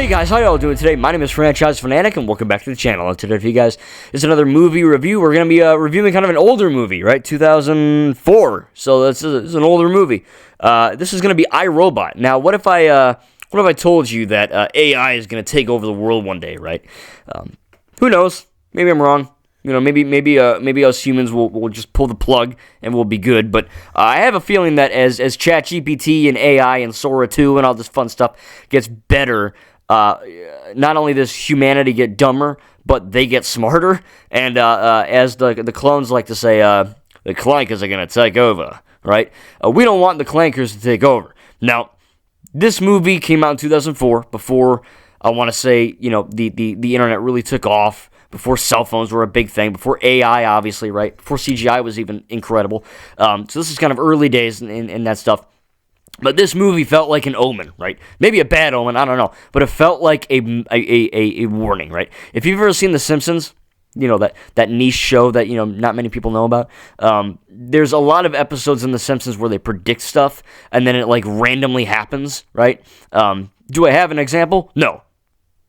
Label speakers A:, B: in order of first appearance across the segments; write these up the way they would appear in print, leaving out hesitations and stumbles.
A: Hey guys, how y'all doing today? My name is Franchise Fanatic, and welcome back to the channel. And today for you guys is another movie review. We're going to be reviewing kind of an older movie, right? 2004. So this is an older movie. This is going to be I, Robot. Now, what if I told you that AI is going to take over the world one day, right? Who knows? Maybe I'm wrong. You know, maybe us humans will just pull the plug and we'll be good. But I have a feeling that as ChatGPT and AI and Sora 2 and all this fun stuff gets better, not only does humanity get dumber, but they get smarter. And as the clones like to say, the clankers are going to take over, right? We don't want the clankers to take over. Now, this movie came out in 2004, before, I want to say, you know, the internet really took off, before cell phones were a big thing, before AI, obviously, right? Before CGI was even incredible. So this is kind of early days in that stuff. But this movie felt like an omen, right? Maybe a bad omen, I don't know. But it felt like a warning, right? If you've ever seen The Simpsons, you know, that niche show that, you know, not many people know about, there's a lot of episodes in The Simpsons where they predict stuff, and then it, like, randomly happens, right? Do I have an example? No,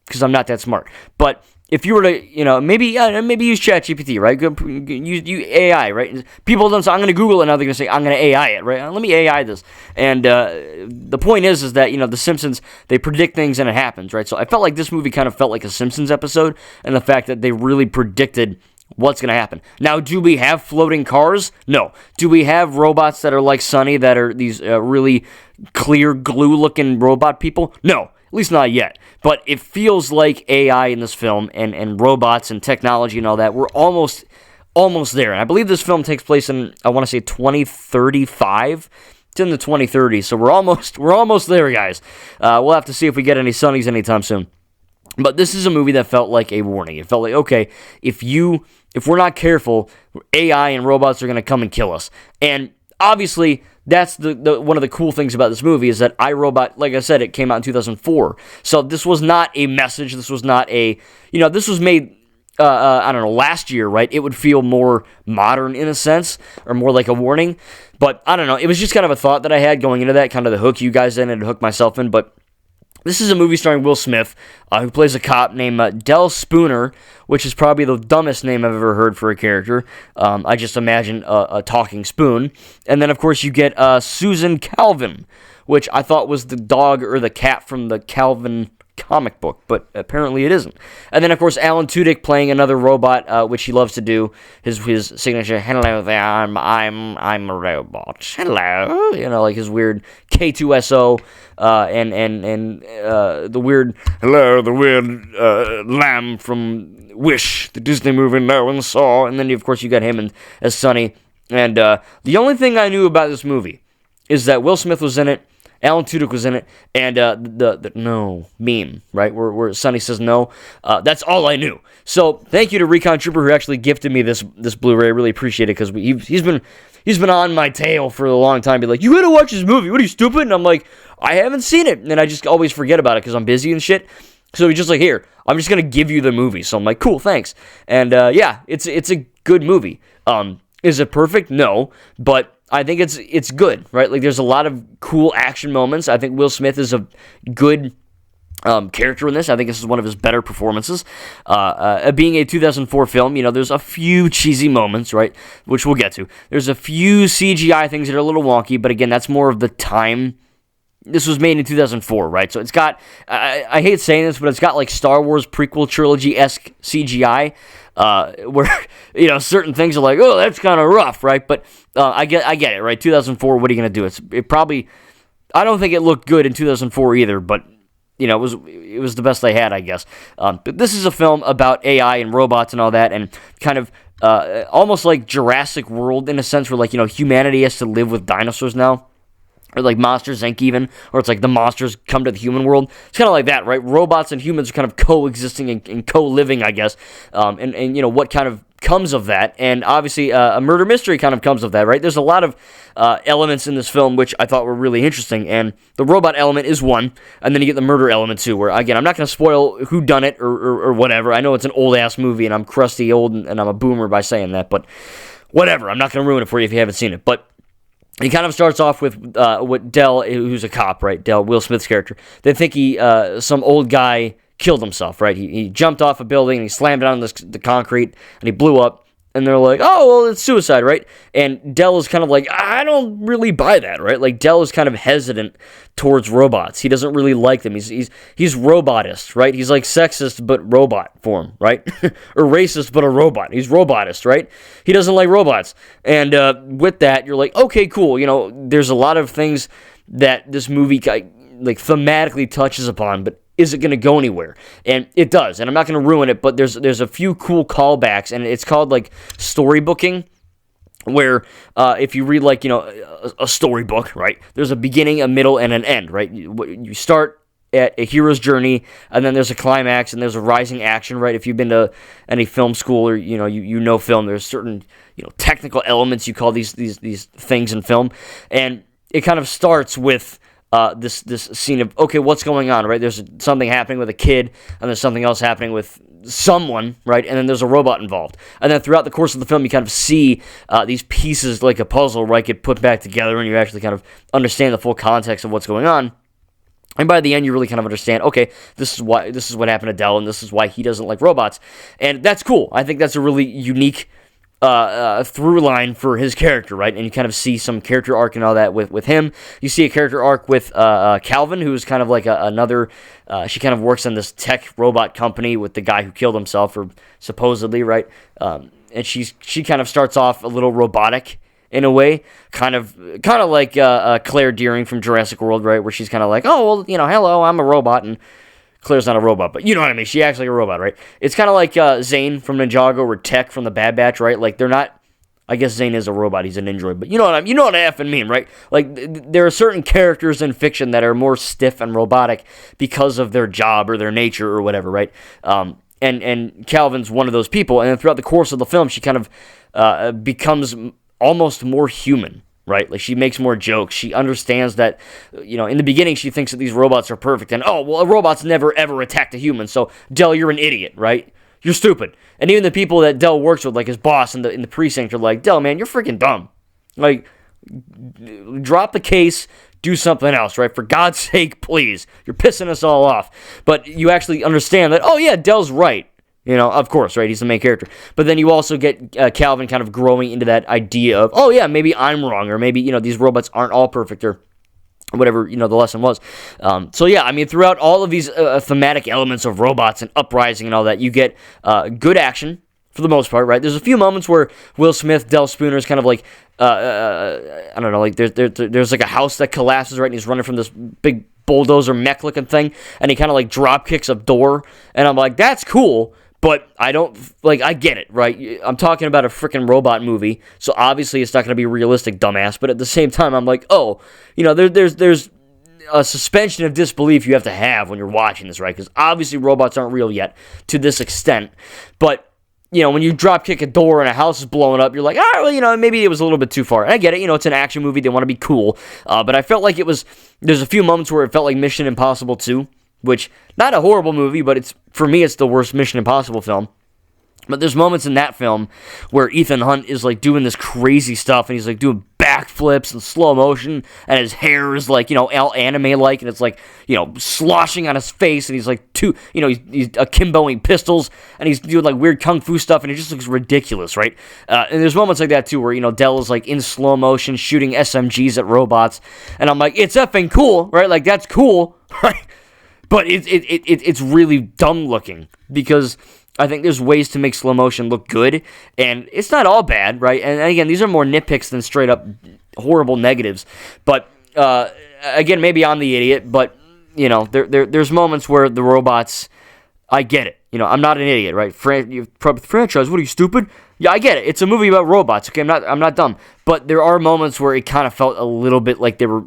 A: because I'm not that smart. But if you were to, you know, maybe use ChatGPT, right? Use AI, right? People don't say, I'm going to Google it, now they're going to say, I'm going to AI it, right? Let me AI this. And the point is that, you know, The Simpsons, they predict things and it happens, right? So I felt like this movie kind of felt like a Simpsons episode, and the fact that they really predicted what's going to happen. Now, do we have floating cars? No. Do we have robots that are like Sunny, that are these really clear glue-looking robot people? No. At least not yet. But it feels like AI in this film and robots and technology and all that, we're almost there. And I believe this film takes place in, I want to say, 2035. It's in the 2030s, so we're almost there, guys. We'll have to see if we get any Sunnies anytime soon. But this is a movie that felt like a warning. It felt like, okay, if we're not careful, AI and robots are going to come and kill us. And obviously, that's the one of the cool things about this movie, is that iRobot, like I said, it came out in 2004. So this was not a message. This was not a, you know, this was made, I don't know, last year, right? It would feel more modern in a sense, or more like a warning. But I don't know. It was just kind of a thought that I had going into that, kind of to hook you guys in and to hook myself in. But this is a movie starring Will Smith, who plays a cop named Del Spooner, which is probably the dumbest name I've ever heard for a character. I just imagine a talking spoon. And then, of course, you get Susan Calvin, which I thought was the dog or the cat from the Calvin comic book, but apparently it isn't. And then, of course, Alan Tudyk playing another robot, which he loves to do. His signature, hello there, I'm a robot. Hello, you know, like his weird K2SO, and the weird hello, the weird lamb from Wish, the Disney movie no one saw. And then, of course, you got him as Sonny. And the only thing I knew about this movie is that Will Smith was in it, Alan Tudyk was in it, and the no meme, right, where Sonny says no. That's all I knew. So thank you to Recon Trooper, who actually gifted me this Blu-ray. I really appreciate it, because he's been on my tail for a long time. Be like, you gotta watch this movie. What are you, stupid? And I'm like, I haven't seen it, and I just always forget about it because I'm busy and shit. So he's just like, here, I'm just gonna give you the movie. So I'm like, cool, thanks. And yeah, it's a good movie. Is it perfect? No, but I think it's good, right? Like, there's a lot of cool action moments. I think Will Smith is a good character in this. I think this is one of his better performances. Being a 2004 film, you know, there's a few cheesy moments, right, which we'll get to. There's a few CGI things that are a little wonky, but again, that's more of the time. This was made in 2004, right? So it's got, I hate saying this, but it's got like Star Wars prequel trilogy-esque CGI, where, you know, certain things are like, oh, that's kind of rough, right? But I get it, right? 2004, what are you going to do? It probably, I don't think it looked good in 2004 either, but, you know, it was the best they had, I guess. But this is a film about AI and robots and all that, and kind of almost like Jurassic World in a sense, where, like, you know, humanity has to live with dinosaurs now. Or like Monsters, Inc. even, or it's like the monsters come to the human world. It's kind of like that, right? Robots and humans are kind of coexisting and co-living, I guess. And you know, what kind of comes of that. And obviously, a murder mystery kind of comes of that, right? There's a lot of elements in this film which I thought were really interesting. And the robot element is one. And then you get the murder element too, where, again, I'm not going to spoil who done it or whatever. I know it's an old-ass movie, and I'm crusty old, and I'm a boomer by saying that. But whatever, I'm not going to ruin it for you if you haven't seen it. But He kind of starts off with what Dell, who's a cop, right? Dell, Will Smith's character. They think some old guy killed himself, right? He jumped off a building and he slammed it on the concrete and he blew up. And they're like, oh, well, it's suicide, right? And Dell is kind of like, I don't really buy that, right? Like, Dell is kind of hesitant towards robots. He doesn't really like them. He's robotist, right? He's like sexist, but robot form, right? Or racist, but a robot. He's robotist, right? He doesn't like robots. And with that, you're like, okay, cool. There's a lot of things that this movie, like, thematically touches upon, but is it going to go anywhere? And it does, and I'm not going to ruin it, but there's a few cool callbacks, and it's called, like, storybooking, where if you read, like, a storybook, right, there's a beginning, a middle, and an end, right? You start at a hero's journey, and then there's a climax, and there's a rising action, right? If you've been to any film school or, you know film, there's certain, technical elements you call these things in film, and it kind of starts with this scene of, okay, what's going on, right? There's something happening with a kid, and there's something else happening with someone, right? And then there's a robot involved. And then throughout the course of the film, you kind of see these pieces like a puzzle, right, get put back together, and you actually kind of understand the full context of what's going on. And by the end, you really kind of understand, okay, this is what happened to Dell, and this is why he doesn't like robots. And that's cool. I think that's a really unique through line for his character, right? And you kind of see some character arc and all that with him. You see a character arc with Calvin, who's kind of like another. She kind of works on this tech robot company with the guy who killed himself, or supposedly, right? And she kind of starts off a little robotic in a way, kind of like Claire Dearing from Jurassic World, right? Where she's kind of like, oh, well, hello, I'm a robot, and Claire's not a robot, but you know what I mean. She acts like a robot, right? It's kind of like Zane from Ninjago or Tech from the Bad Batch, right? Like, they're not. I guess Zane is a robot. He's an android, but you know what I effing mean, right? Like, there are certain characters in fiction that are more stiff and robotic because of their job or their nature or whatever, right? And Calvin's one of those people. And then throughout the course of the film, she kind of becomes almost more human. Right? Like, she makes more jokes. She understands that, in the beginning, she thinks that these robots are perfect. And, oh, well, a robot's never, ever attacked a human. So, Dell, you're an idiot, right? You're stupid. And even the people that Dell works with, like his boss in the precinct, are like, Dell, man, you're freaking dumb. Like, drop the case, do something else, right? For God's sake, please. You're pissing us all off. But you actually understand that, oh, yeah, Dell's right. Of course, right? He's the main character. But then you also get Calvin kind of growing into that idea of, oh, yeah, maybe I'm wrong, or maybe, these robots aren't all perfect, or whatever, the lesson was. So, yeah, I mean, throughout all of these thematic elements of robots and uprising and all that, you get good action, for the most part, right? There's a few moments where Will Smith, Del Spooner is kind of like, I don't know, like, there's like a house that collapses, right? And he's running from this big bulldozer mech-looking thing, and he kind of, like, drop kicks a door, and I'm like, that's cool. But I don't, like, I get it, right? I'm talking about a freaking robot movie, so obviously it's not going to be realistic, dumbass. But at the same time, I'm like, oh, there's a suspension of disbelief you have to have when you're watching this, right? Because obviously robots aren't real yet to this extent. But, when you drop kick a door and a house is blowing up, you're like, all right, well, maybe it was a little bit too far. And I get it, it's an action movie, they want to be cool. But I felt like there's a few moments where it felt like Mission Impossible 2. Which, not a horrible movie, but for me, it's the worst Mission Impossible film. But there's moments in that film where Ethan Hunt is, like, doing this crazy stuff, and he's, like, doing backflips in slow motion, and his hair is, like, all anime-like, and it's, like, sloshing on his face, and he's, like, he's akimboing pistols, and he's doing, like, weird kung fu stuff, and it just looks ridiculous, right? And there's moments like that, too, where, Dell is, like, in slow motion, shooting SMGs at robots, and I'm like, it's effing cool, right? Like, that's cool, right? But it's really dumb looking, because I think there's ways to make slow motion look good, and it's not all bad, right? And again, these are more nitpicks than straight up horrible negatives. But again, maybe I'm the idiot, but there's moments where the robots, I get it. I'm not an idiot, right? Franchise, what are you, stupid? Yeah, I get it. It's a movie about robots. Okay, I'm not dumb. But there are moments where it kind of felt a little bit like they were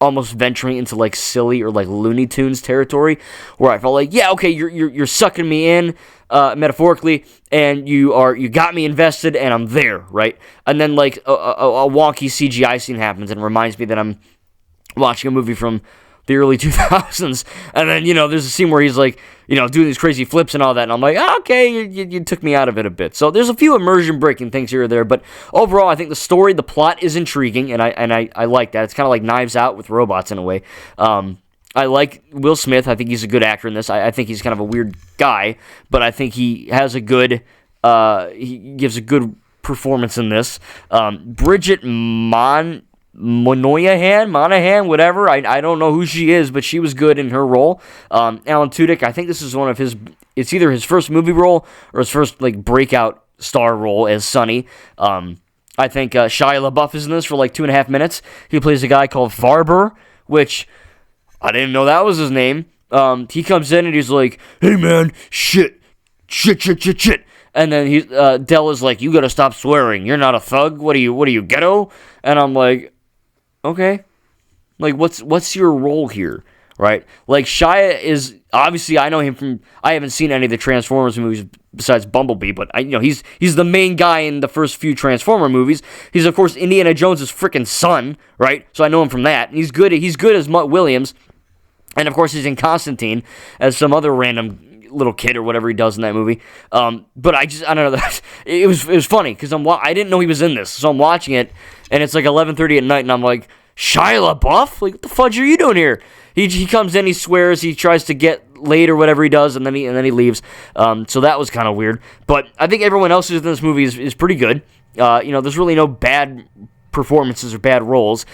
A: almost venturing into, like, silly or, like, Looney Tunes territory, where I felt like, yeah, okay, you're sucking me in, metaphorically, and you got me invested, and I'm there, right? And then, like, a wonky CGI scene happens, and reminds me that I'm watching a movie from the early 2000s. And then, there's a scene where he's like, doing these crazy flips and all that. And I'm like, okay, you took me out of it a bit. So there's a few immersion breaking things here or there. But overall, I think the story, the plot is intriguing. And I like that. It's kind of like Knives Out with robots in a way. I like Will Smith. I think he's a good actor in this. I think he's kind of a weird guy. But I think he has a good, he gives a good performance in this. Bridget Monahan, whatever. I don't know who she is, but she was good in her role. Alan Tudyk, I think this is one of his, it's either his first movie role or his first, breakout star role as Sonny. I think Shia LaBeouf is in this for 2.5 minutes. He plays a guy called Farber, which I didn't know that was his name. He comes in and he's like, hey man, shit. And then Del is like, you gotta stop swearing. You're not a thug. What are you, ghetto? And I'm like, okay. What's your role here, right? Shia is, obviously, I know him from, I haven't seen any of the Transformers movies besides Bumblebee, but he's the main guy in the first few Transformer movies. He's, of course, Indiana Jones' freaking son, right? So I know him from that. He's good as Mutt Williams. And, of course, he's in Constantine as some other random little kid or whatever he does in that movie. But I don't know. It was funny because I didn't know he was in this. So I'm watching it, and it's 11:30 at night, and I'm like, Shia LaBeouf? What the fudge are you doing here? He comes in, he swears, he tries to get laid or whatever he does, and then he leaves. So that was kind of weird. But I think everyone else who's in this movie is pretty good. There's really no bad performances or bad roles.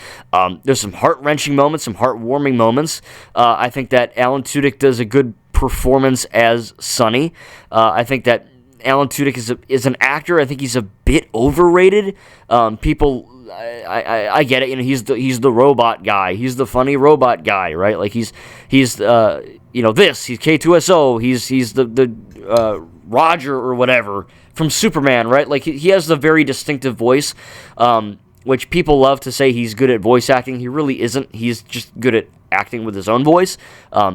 A: There's some heart-wrenching moments, some heart-warming moments. I think that Alan Tudyk does a good performance as Sonny. I think that Alan Tudyk is an actor. I think he's a bit overrated. People, I get it. He's the robot guy. He's the funny robot guy, right? He's he's K2SO. He's the Roger or whatever from Superman, right? He has the very distinctive voice. Which people love to say he's good at voice acting. He really isn't. He's just good at acting with his own voice.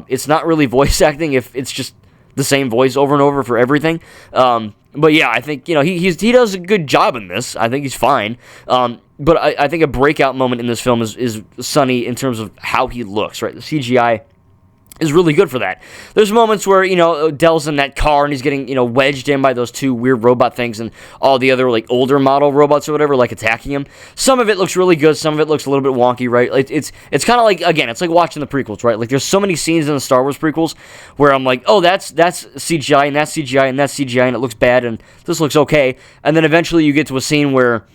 A: It's not really voice acting if it's just the same voice over and over for everything. But yeah, I think he does a good job in this. I think he's fine. But I think a breakout moment in this film is Sonny in terms of how he looks. Right, the CGI is really good for that. There's moments where, Del's in that car and he's getting, wedged in by those two weird robot things and all the other, older model robots or whatever, attacking him. Some of it looks really good. Some of it looks a little bit wonky, right? It's kind of again, it's like watching the prequels, right? There's so many scenes in the Star Wars prequels where I'm like, oh, that's CGI and that's CGI and that's CGI and it looks bad and this looks okay. And then eventually you get to a scene where,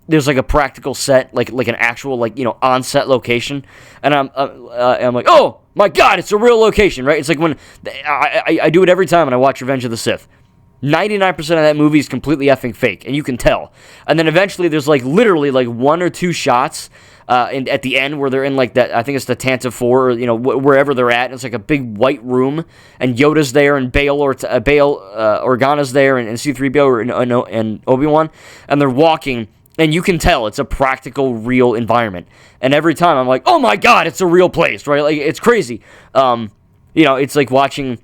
A: there's a practical set, like an actual on-set location, and I'm like, oh my god, it's a real location, right? It's like when I do it every time when I watch Revenge of the Sith. 99% of that movie is completely effing fake, and you can tell. And then eventually there's literally one or two shots at the end where they're in that, I think it's the Tantive 4, or wherever they're at, and it's a big white room, and Yoda's there, and Bail Organa's there, and C-3PO and Obi-Wan, and they're walking. And you can tell it's a practical, real environment. And every time I'm like, oh my god, it's a real place, right? It's crazy. It's like watching,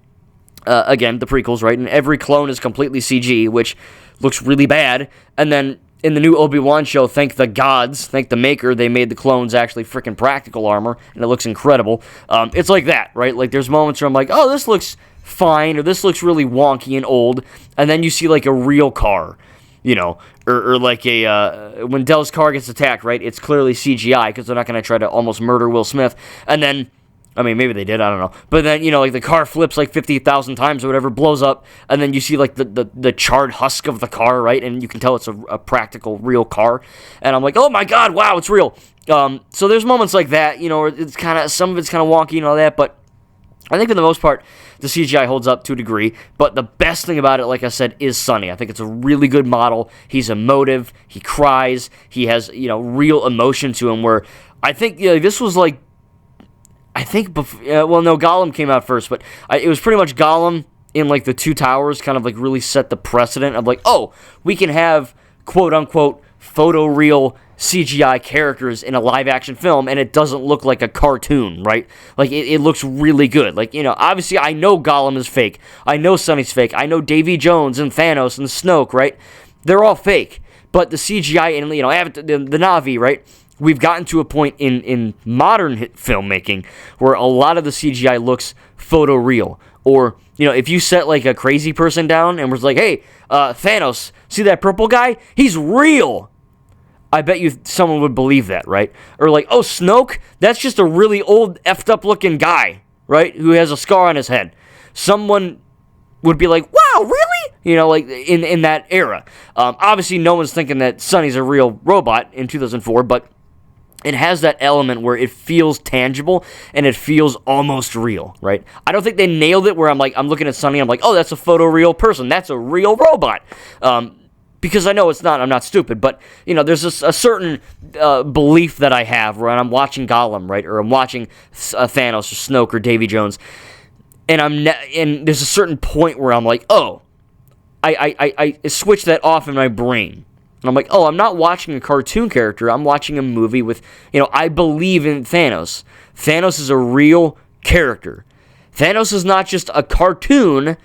A: again, the prequels, right? And every clone is completely CG, which looks really bad. And then in the new Obi-Wan show, thank the gods, thank the maker, they made the clones actually freaking practical armor, and it looks incredible. It's like that, right? There's moments where I'm like, oh, this looks fine, or this looks really wonky and old. And then you see a real car. Or when Del's car gets attacked, right, it's clearly CGI because they're not going to try to almost murder Will Smith. And then, maybe they did, I don't know. But then, the car flips 50,000 times or whatever, blows up, and then you see, the charred husk of the car, right, and you can tell it's a practical, real car. And I'm like, oh my god, wow, it's real. So there's moments like that, it's some of it's kind of wonky and all that, but I think for the most part, the CGI holds up to a degree, but the best thing about it, like I said, is Sonny. I think it's a really good model. He's emotive. He cries. He has, real emotion to him, where I think, this was Gollum came out first, but it was pretty much Gollum in, the Two Towers kind of, really set the precedent of, oh, we can have, quote-unquote, photoreal CGI characters in a live-action film, and it doesn't look like a cartoon, right? It looks really good. Obviously, I know Gollum is fake. I know Sonny's fake. I know Davy Jones and Thanos and Snoke, right? They're all fake. but the CGI and, you know, the Na'vi, right? We've gotten to a point in modern filmmaking where a lot of the CGI looks photoreal. Or, you know, if you set like a crazy person down and was like, hey, Thanos, see that purple guy? He's real. I bet you someone would believe that, right? Or like, oh, Snoke, that's just a really old, effed up looking guy, right? Who has a scar on his head. Someone would be like, wow, really? You know, like in that era. Obviously, no one's thinking that Sonny's a real robot in 2004, but it has that element where it feels tangible and it feels almost real, right? I don't think they nailed it where I'm looking at Sonny, I'm like, oh, that's a photoreal person. That's a real robot. Because I know it's not, I'm not stupid, but, you know, there's a certain belief that I have when I'm watching Gollum, right, or I'm watching Thanos or Snoke or Davy Jones, and and there's a certain point where I'm like, oh, I switch that off in my brain, and I'm like, oh, I'm not watching a cartoon character, I'm watching a movie with, you know, I believe in Thanos. Thanos is a real character. Thanos is not just a cartoon.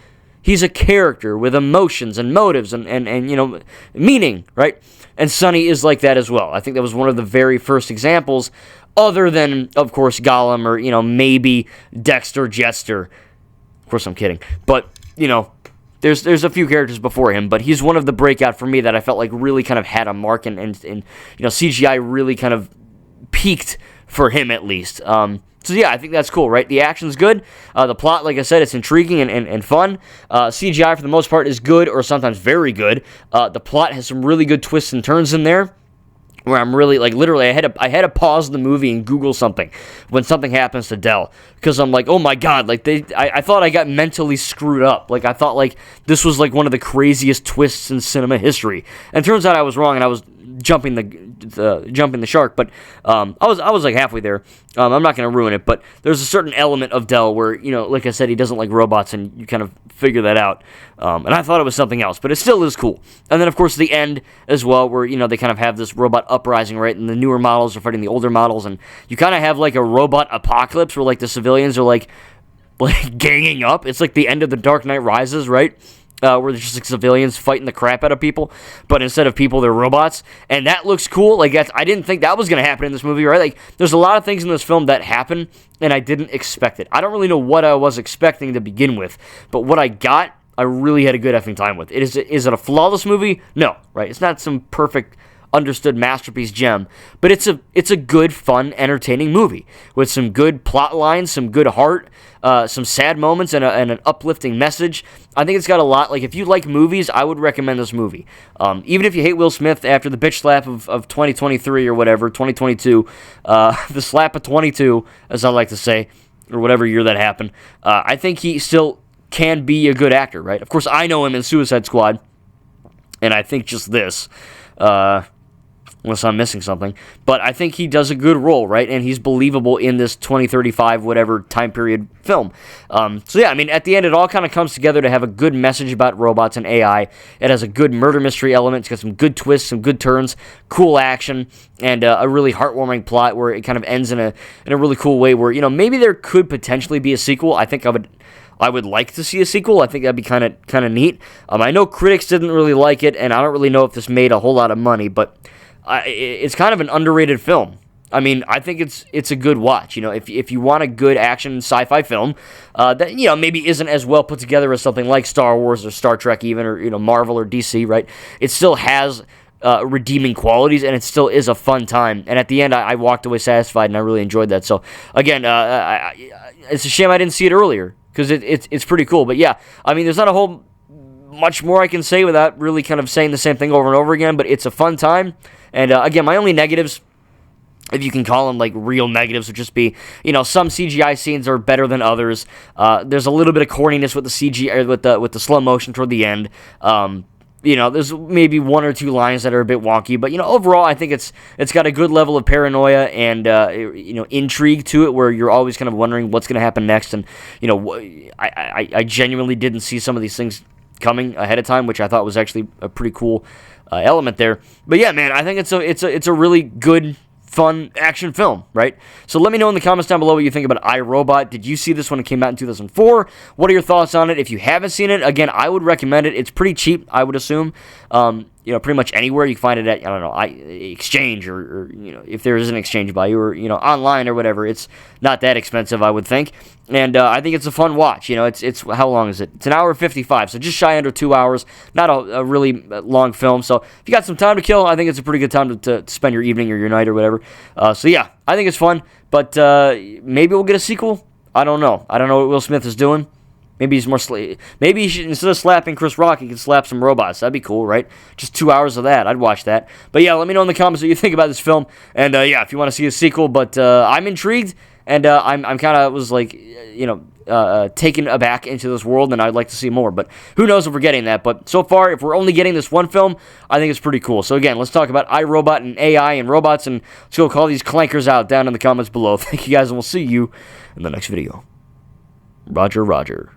A: He's a character with emotions and motives and you know, meaning, right? And Sonny is like that as well. I think that was one of the very first examples, other than, of course, Gollum or, you know, maybe Dexter Jester. Of course, I'm kidding. But, you know, there's a few characters before him, but he's one of the breakout for me that I felt like really kind of had a mark and you know, CGI really kind of peaked for him at least. So yeah, I think that's cool, right? The action's good. The plot, like I said, it's intriguing and fun. CGI, for the most part, is good or sometimes very good. The plot has some really good twists and turns in there where I'm really, like, literally, I had to pause the movie and Google something when something happens to Del, because I'm like, oh my god, like, I thought I got mentally screwed up. Like, I thought, like, this was, like, one of the craziest twists in cinema history. And it turns out I was wrong, and I was jumping the shark, but I was like halfway there. I'm not going to ruin it, but there's a certain element of Del where, you know, like I said, he doesn't like robots, and you kind of figure that out. And I thought it was something else, but it still is cool. And then, of course, the end as well, where, you know, they kind of have this robot uprising, right? And the newer models are fighting the older models, and you kind of have like a robot apocalypse where, like, the civilians are like ganging up. It's like the end of The Dark Knight Rises, right? Where there's just like civilians fighting the crap out of people, but instead of people, they're robots, and that looks cool. Like, I didn't think that was going to happen in this movie, right? Like, there's a lot of things in this film that happen, and I didn't expect it. I don't really know what I was expecting to begin with, but what I got, I really had a good effing time with. Is it a flawless movie? No, right? It's not some perfect, understood masterpiece gem, but it's a good, fun, entertaining movie with some good plot lines, some good heart, some sad moments, and an uplifting message. I think it's got a lot. Like, if you like movies, I would recommend this movie. Even if you hate Will Smith after the bitch slap of 2023 or whatever, 2022, the slap of 22, as I like to say, or whatever year that happened, I think he still can be a good actor, right? Of course, I know him in Suicide Squad, and I think just this, unless I'm missing something, but I think he does a good role, right? And he's believable in this 2035, whatever time period film. So yeah, I mean, at the end, it all kind of comes together to have a good message about robots and AI. It has a good murder mystery element. It's got some good twists, some good turns, cool action, and a really heartwarming plot where it kind of ends in a really cool way where, you know, maybe there could potentially be a sequel. I think I would like to see a sequel. I think that'd be kind of neat. I know critics didn't really like it, and I don't really know if this made a whole lot of money, but it's kind of an underrated film. I mean, I think it's a good watch. You know, if you want a good action sci-fi film that, you know, maybe isn't as well put together as something like Star Wars or Star Trek even, or, you know, Marvel or DC, right? It still has redeeming qualities, and it still is a fun time. And at the end, I walked away satisfied, and I really enjoyed that. So again, it's a shame I didn't see it earlier, because it's pretty cool. But yeah, I mean, there's not a whole much more I can say without really kind of saying the same thing over and over again, but it's a fun time. And again, my only negatives, if you can call them like real negatives, would just be, you know, some CGI scenes are better than others. There's a little bit of corniness with the CGI, with the slow motion toward the end. You know, there's maybe one or two lines that are a bit wonky, but, you know, overall, I think it's got a good level of paranoia and you know, intrigue to it, where you're always kind of wondering what's going to happen next. And, you know, I genuinely didn't see some of these things coming ahead of time, which I thought was actually a pretty cool element there. But yeah, man, I think it's a really good, fun action film, right? So let me know in the comments down below what you think about iRobot. Did you see this when it came out in 2004? What are your thoughts on it? If you haven't seen it, again, I would recommend it. It's pretty cheap, I would assume. pretty much anywhere. You can find it at, I don't know, Exchange or if there is an Exchange Value or, online or whatever. It's not that expensive, I would think. And I think it's a fun watch. It's how long is it? It's an hour 55, so just shy under 2 hours. Not a really long film. So if you got some time to kill, I think it's a pretty good time to spend your evening or your night or whatever. So yeah, I think it's fun. But maybe we'll get a sequel. I don't know. I don't know what Will Smith is doing. Maybe he's more maybe he should, instead of slapping Chris Rock, he could slap some robots. That'd be cool, right? Just 2 hours of that. I'd watch that. But yeah, let me know in the comments what you think about this film. And yeah, if you want to see a sequel. But I'm intrigued, and I'm kind of was like, taken aback into this world, and I'd like to see more. But who knows if we're getting that. But so far, if we're only getting this one film, I think it's pretty cool. So again, let's talk about iRobot and AI and robots, and let's go call these clankers out down in the comments below. Thank you guys, and we'll see you in the next video. Roger, Roger.